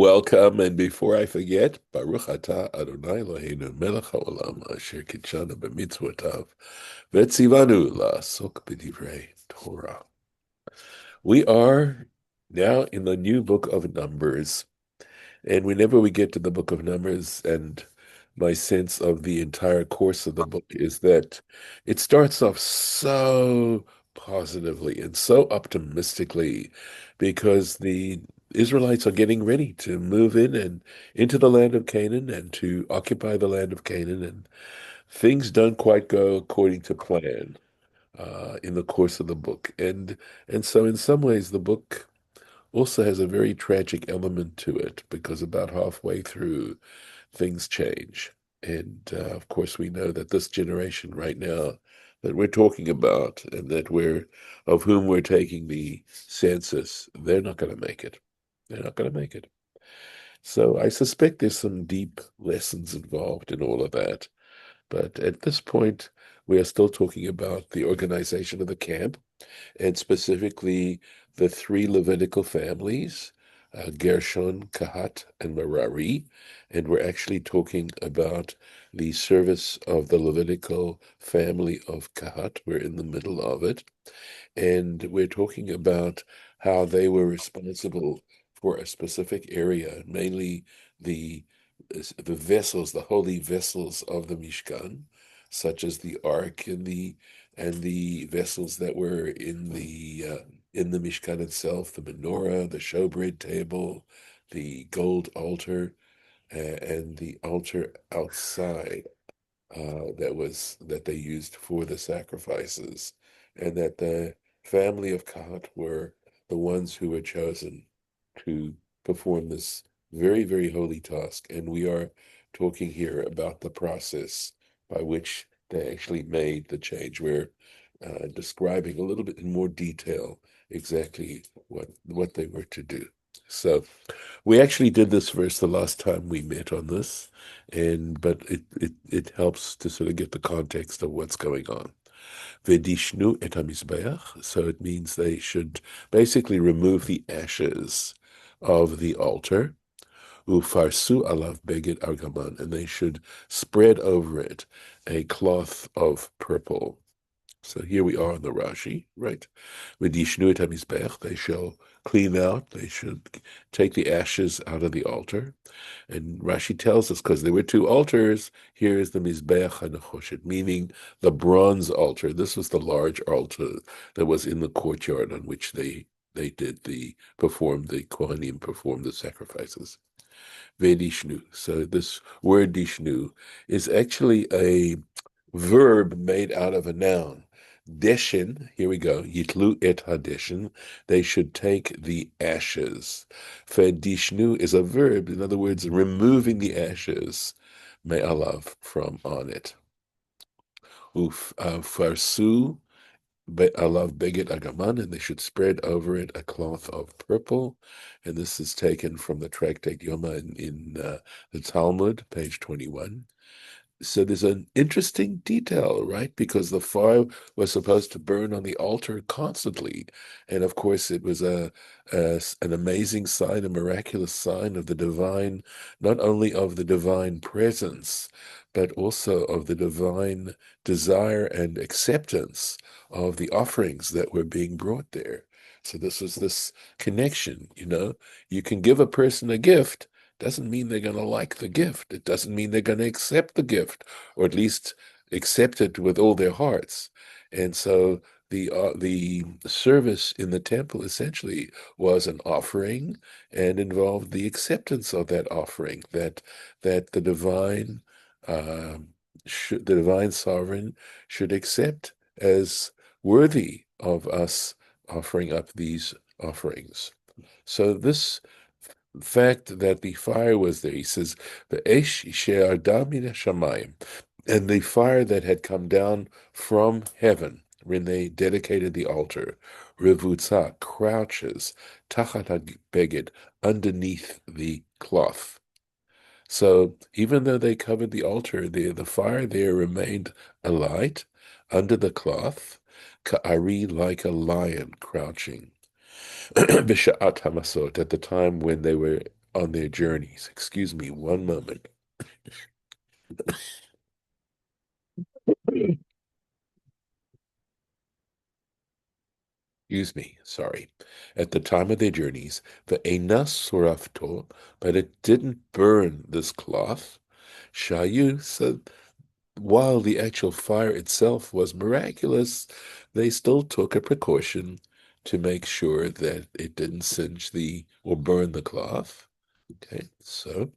Welcome, and before I forget, Baruch atah Adonai Eloheinu melech haolam asher kitshanu b'mitzvotav v'tzivanu la'asok b'divrei Torah. We are now in the new book of Numbers, and whenever we get to the book of Numbers, and my sense of the entire course of the book is that it starts off so positively and so optimistically because the Israelites are getting ready to move in and into the land of Canaan and to occupy the land of Canaan, and things don't quite go according to plan in the course of the book. And so in some ways the book also has a very tragic element to it because about halfway through things change. And of course, we know that this generation right now that we're talking about and that of whom we're taking the census, they're not going to make it. They're not going to make it. So I suspect there's some deep lessons involved in all of that. But at this point, we are still talking about the organization of the camp and specifically the three Levitical families, Gershon, Kehat, and Merari. And we're actually talking about the service of the Levitical family of Kehat. We're in the middle of it. And we're talking about how they were responsible for a specific area, mainly the the vessels, the holy vessels of the Mishkan, such as the ark and the vessels that were in the Mishkan itself, the menorah, the showbread table, the gold altar, and the altar outside that they used for the sacrifices, and that the family of Kehat were the ones who were chosen to perform this very, very holy task. And we are talking here about the process by which they actually made the change. We're describing a little bit in more detail exactly what they were to do. So we actually did this verse the last time we met on this, and but it helps to sort of get the context of what's going on. Vedishnu et hamizbeach, so it means they should basically remove the ashes of the altar. Ufarsu alav beged argaman, and they should spread over it a cloth of purple. So here we are in the Rashi, right? V'dishnu et hamizbeach, they shall clean out, they should take the ashes out of the altar. And Rashi tells us, because there were two altars, here is the Mizbeach HaNechoshet, meaning the bronze altar. This was the large altar that was in the courtyard on which they did the Cohanim performed the sacrifices. Vedishnu. So this word dishnu is actually a verb made out of a noun. Deshin, here we go, yitlu et hadeshin, they should take the ashes. Fedishnu is a verb, in other words, removing the ashes, me'alav, from on it. Farsu alav beged agaman, and they should spread over it a cloth of purple. And this is taken from the Tractate Yoma in the Talmud, page 21. So there's an interesting detail, right? Because the fire was supposed to burn on the altar constantly. And of course, it was an amazing sign, a miraculous sign of the divine, not only of the divine presence, but also of the divine desire and acceptance of the offerings that were being brought there. So this was this connection, you know. You can give a person a gift, doesn't mean they're going to like the gift. It doesn't mean they're going to accept the gift, or at least accept it with all their hearts. And so the service in the temple essentially was an offering and involved the acceptance of that offering, that uh, the divine sovereign should accept as worthy of us offering up these offerings. So this fact that the fire was there. He says, the Esh she'arda min hashamayim, and the fire that had come down from heaven when they dedicated the altar, revutza, crouches, tachat beged, underneath the cloth. So even though they covered the altar, the fire there remained alight under the cloth, ka'ari, like a lion crouching. B'sha'at hamasot, at the time when they were on their journeys. Excuse me, one moment. Excuse me, sorry. At the time of their journeys, the enas surafto, but it didn't burn this cloth. Shayu said, while the actual fire itself was miraculous, they still took a precaution to make sure that it didn't singe the or burn the cloth. Okay, so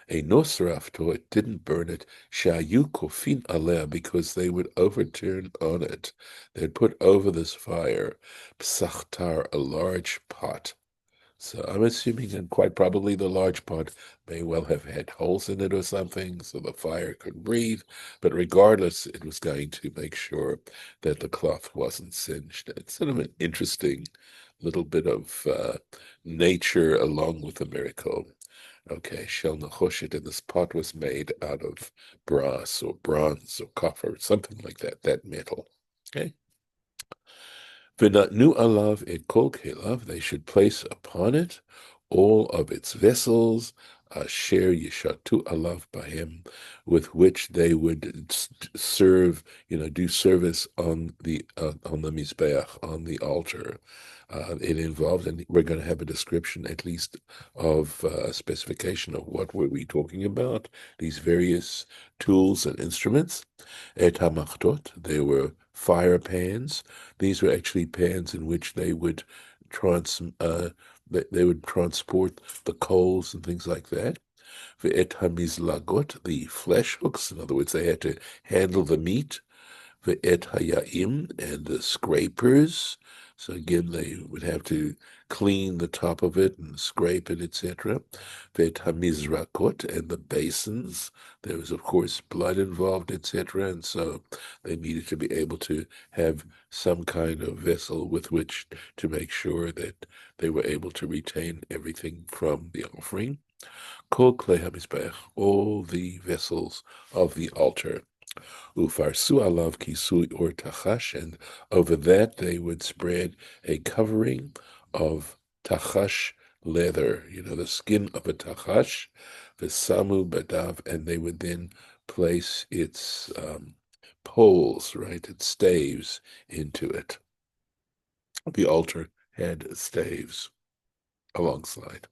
a nosrafto, it didn't burn it. Shayu kofin aleh, because they would overturn on it. They'd put over this fire psachtar, a large pot. So I'm assuming that quite probably the large pot may well have had holes in it or something so the fire could breathe. But regardless, it was going to make sure that the cloth wasn't singed. It's sort of an interesting little bit of nature along with the miracle. Okay, Shel Nechoshit, and this pot was made out of brass or bronze or copper, something like that, that metal. Okay. V'natnu alav et kol kelav, they should place upon it all of its vessels, asher yishatu alav bahem, with which they would serve, do service on the mizbeach, on the altar. It involved, and we're going to have a description, at least, of a specification of what were we talking about, these various tools and instruments. Et hamachtot, they were fire pans. These were actually pans in which they would they would transport the coals and things like that. Et hamizlagot, the flesh hooks. In other words, they had to handle the meat. Et hayaim, and the scrapers. So again, they would have to clean the top of it and scrape it, etc. Et hamizrakot, and the basins. There was, of course, blood involved, etc. And so they needed to be able to have some kind of vessel with which to make sure that they were able to retain everything from the offering. Kol klei hamizbeach, all the vessels of the altar. Ufarsu alav kisui or tachash, and over that they would spread a covering of tachash leather, the skin of a tachash, v'samu badav, and they would then place its poles, right, its staves into it. The altar had staves alongside.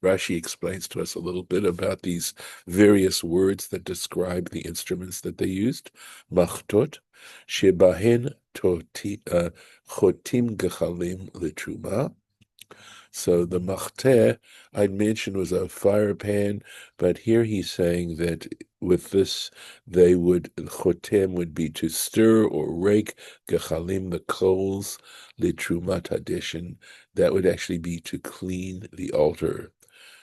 Rashi explains to us a little bit about these various words that describe the instruments that they used. Machtot, shebahen chotim gechalim litruma. So the machteh I'd mentioned was a fire pan, but here he's saying that with this chotem would be to stir or rake gechalim, the coals, litrumat hadeshin. That would actually be to clean the altar.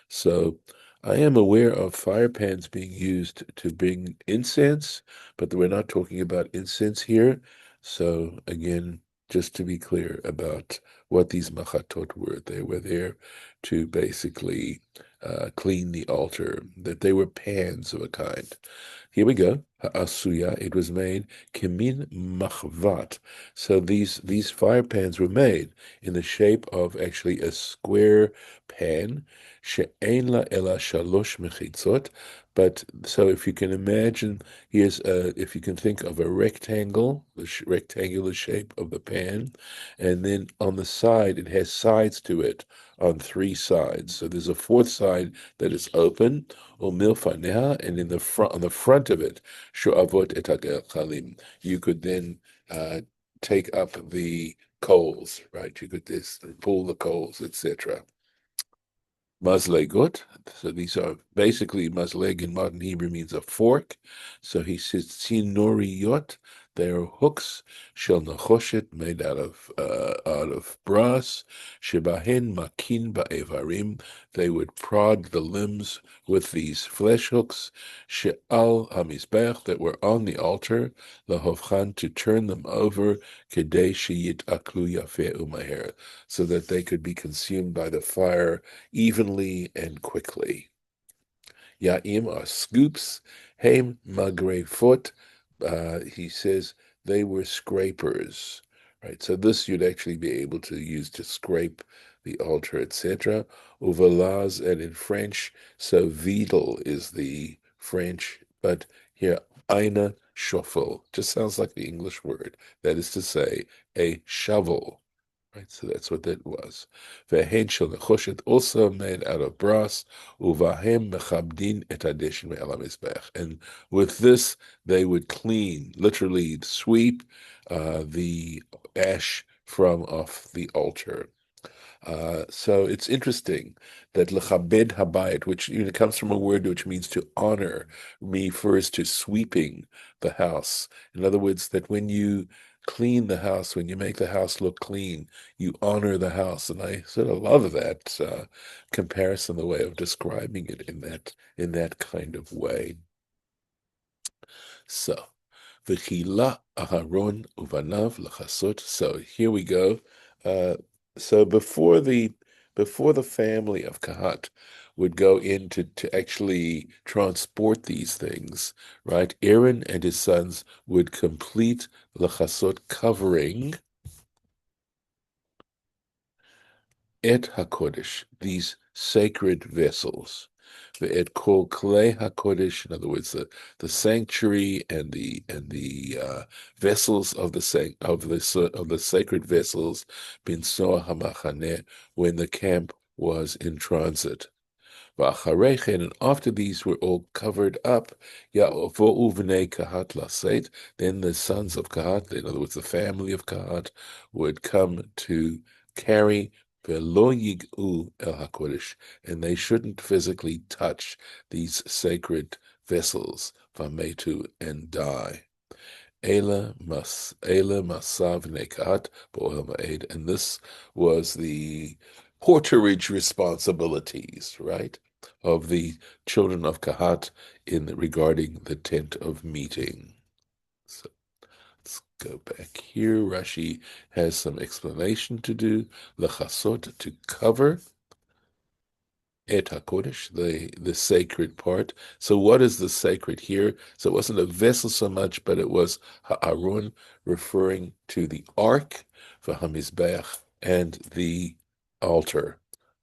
So I am aware of fire pans being used to bring incense, but we're not talking about incense here. So again, just to be clear about what these machatot were, they were there to basically clean the altar, that they were pans of a kind. Here we go. Ha'asuya, it was made kimin machvat. So these fire pans were made in the shape of actually a square pan, she'ein la ela shalosh mechitzot. But so if you can imagine, if you can think of a rectangle, the rectangular shape of the pan, and then on the side it has sides to it on three sides. So there's a fourth side that is open, or milfaneha, and in the front, on the front of it, shu'avot et chalim. You could then take up the coals, right? You could just pull the coals, etc. Mazlegot. So these are basically mazleg in modern Hebrew means a fork. So he says tzinoriyot. They are hooks shel nachoshet made out of brass. Shebahen makin ba'evarim. They would prod the limbs with these flesh hooks. She'al hamizbech, that were on the altar. Lahovchan, to turn them over. Kedei sheyit aklu yafeh umaher, so that they could be consumed by the fire evenly and quickly. Ya'im are scoops. Haim magrefot. He says they were scrapers. Right, so this you'd actually be able to use to scrape the altar, etc. Uvalaz, and in French, so vidal is the French, but here, eine Schoffel, just sounds like the English word. That is to say, a shovel. Right, so that's what that was. Vehen shel nechoshet, also made out of brass. Uvahem mechabdin et hadeshin me'al hamizbech. And with this, they would clean, literally sweep the ash from off the altar. So it's interesting that lechabed habayit, which comes from a word which means to honor, refers to sweeping the house. In other words, that when you clean the house, when you make the house look clean, you honor the house, and I sort of love that comparison, the way of describing it in that kind of way. So. V'chila Aharon uvanav l'chasot. So here we go. So before the family of Kehat would go in to actually transport these things, right? Aaron and his sons would complete l'chasot, covering et hakodesh, these sacred vessels. Et kol klei hakodesh, in other words, the sanctuary and the vessels of the sacred vessels, bin soah hamachaneh, when the camp was in transit. And after these were all covered up, Ya'vo'u v'nei Kehat laseit, then the sons of Kehat, in other words, the family of Kehat, would come to carry Velo yig'u el hakodesh, and they shouldn't physically touch these sacred vessels, vametu, and die. Ela masav nekat bo'el ma'ed, and this was the porterage responsibilities, right, of the children of Kehat in regarding the tent of meeting. So let's go back here. Rashi has some explanation to do. Lechasot, to cover. Et HaKodesh, the sacred part. So what is the sacred here? So it wasn't a vessel so much, but it was Ha'aron, referring to the ark, V'hamizbeach, and the altar.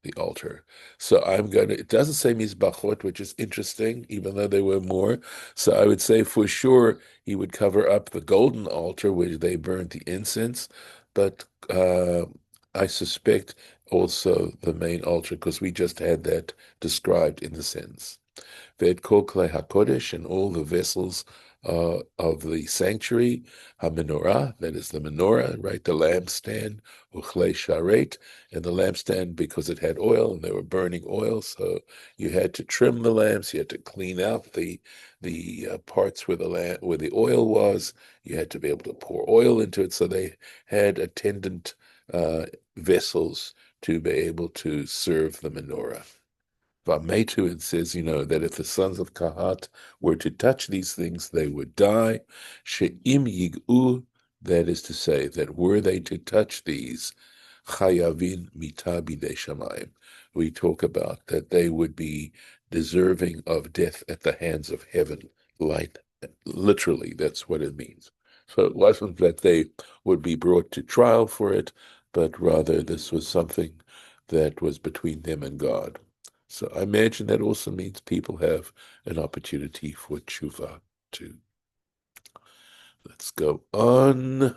The altar. So it doesn't say Mizbachot, which is interesting, even though there were more. So I would say for sure he would cover up the golden altar, where they burned the incense, but I suspect also the main altar, because we just had that described in the sentence. Ved kol klei hakodesh, and all the vessels of the sanctuary, ha-menorah, that is the menorah, right, the lampstand, uchlei sharet, and the lampstand, because it had oil and they were burning oil, so you had to trim the lamps, you had to clean out the parts where the oil was, you had to be able to pour oil into it, so they had attendant vessels to be able to serve the menorah. Vametu, it says, that if the sons of Kehat were to touch these things, they would die. She'im yig'u, that is to say, that were they to touch these, chayavin mita bidei shamayim, we talk about that they would be deserving of death at the hands of heaven. Like, literally, that's what it means. So it wasn't that they would be brought to trial for it, but rather this was something that was between them and God. So I imagine that also means people have an opportunity for tshuva too. Let's go on.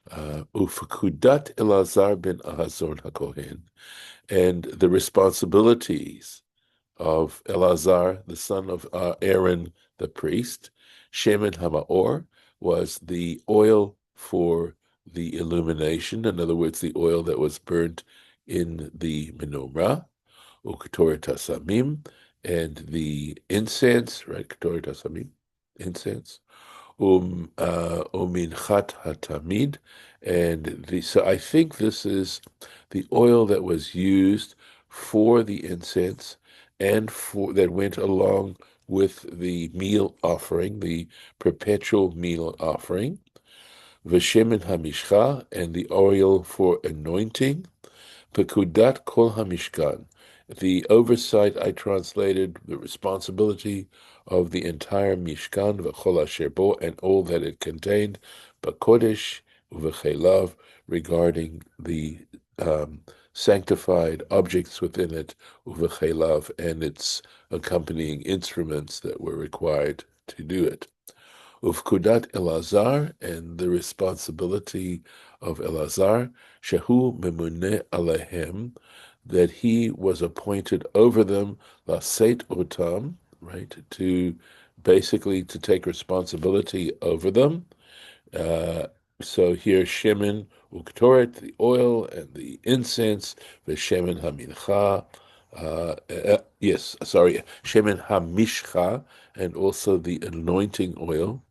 Ufakudat Elazar ben Ahazon HaKohen, and the responsibilities of Elazar, the son of Aaron the priest. Shemen Hamaor was the oil for the illumination, in other words, the oil that was burnt in the menorah. Uketoret Hasamim, and the incense, right? Ketoret Hasamim, incense. Uminchat Hatamid, and so I think this is the oil that was used for the incense and that went along with the meal offering, the perpetual meal offering. V'shemen hamishcha, and the oil for anointing. Pekudat kol hamishkan, the oversight, I translated the responsibility of the entire Mishkan, v'chol asher bo, and all that it contained, b'kodesh uv'chelav, regarding the um, sanctified objects within it, uvechelav, and its accompanying instruments that were required to do it. Ufkudat Elazar, and the responsibility of Elazar, Shehu Memune Alehem, that he was appointed over them, Laseit Otam, right, to basically to take responsibility over them. Uh, so here, Shemin Uktoret, the oil and the incense, the Shemin Hamincha, yes, sorry, Shemin Hamishcha, and also the anointing oil,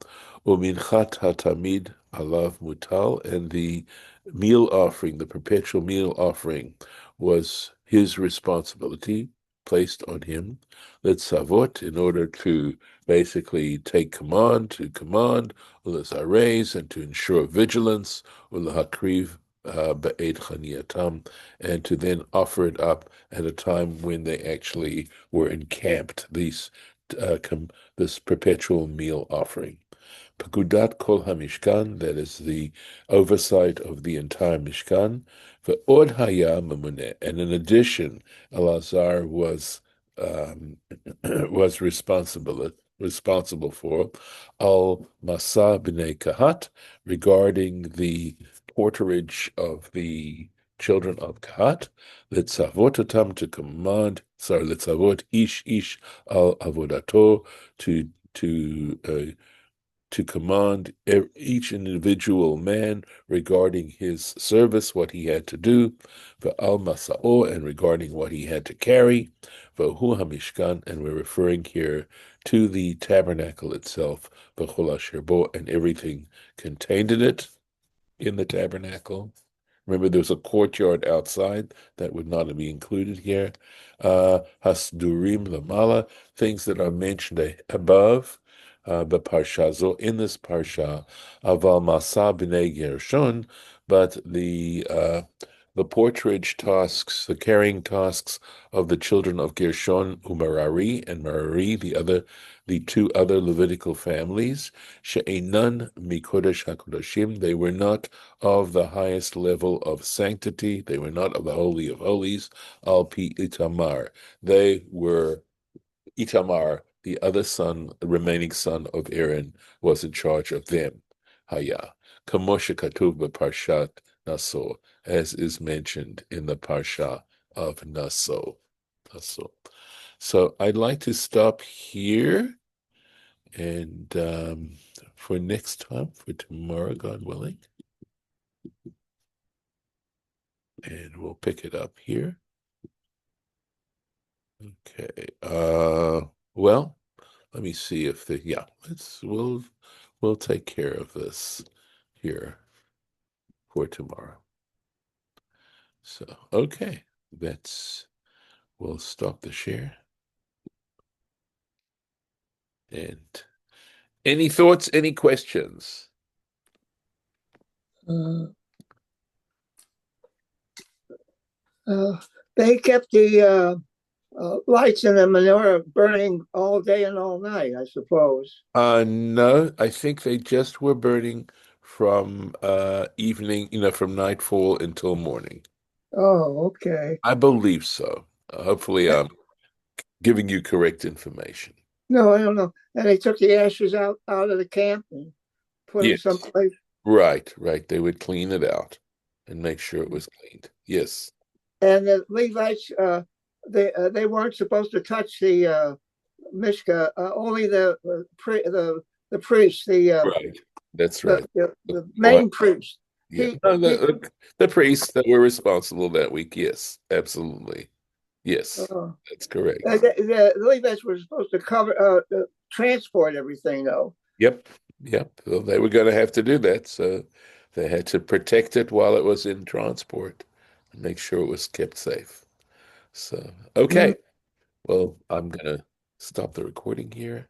Uminchat HaTamid Alav Mutal, and the meal offering, the perpetual meal offering, was his responsibility placed on him. Let Savot, in order to basically take command, to command, Ulazarez, and to ensure vigilance, Ulahakriv Ba'ed Chaniyatam, and to then offer it up at a time when they actually were encamped, this perpetual meal offering. Pakudat Kol HaMishkan, that is the oversight of the entire Mishkan. Ve'od Haya Mamuneh, and in addition, Elazar um, was responsible for Al Masa B'nei Kehat, regarding the porterage of the children of Kehat, Litzavotatam, to command, sorry, Litzavot ish al avodato, to command each individual man regarding his service, what he had to do, al masa'o, and regarding what he had to carry, v'hu hamishkan, and we're referring here to the tabernacle itself, v'chol asher bo, and everything contained in it, in the tabernacle. Remember, there's a courtyard outside that would not be included here. Hasdurim lamala, things that are mentioned above, but parshazo, in this parsha, aval masa b'nei Gershon, but the porterage tasks, the carrying tasks of the children of Gershon, Umerari and Merari, the two other Levitical families, she'enan mikodesh hakodashim, they were not of the highest level of sanctity. They were not of the Holy of Holies, al pi Itamar. They were Itamar, the other son, the remaining son of Aaron, was in charge of them. Haya. Kamosha Katuv Parshat Naso, as is mentioned in the Parsha of Naso. Naso. So I'd like to stop here, and for next time, for tomorrow, God willing, and we'll pick it up here. Okay. Well, let me see if we'll take care of this here for tomorrow. So, okay, we'll stop the share. And any thoughts, any questions? Uh, they kept the lights in the menorah burning all day and all night, I suppose. No, I think they just were burning from evening, from nightfall until morning. Oh, okay. I believe so. Hopefully, I'm giving you correct information. No, I don't know. And they took the ashes out of the camp and put them Yes, someplace. right. They would clean it out and make sure it was cleaned. Yes, And the Levites, they weren't supposed to touch the Mishka. Only the priest, right. That's the, right. the The the main priest. Yeah, He no, he. the priests that were responsible that week. Yes, absolutely. Yes, Uh, that's correct. the Levites were supposed to transport everything, though. Yep, yep. Well, they were going to have to do that, so they had to protect it while it was in transport and make sure it was kept safe. So, Mm. okay. Well, I'm going to stop the recording here.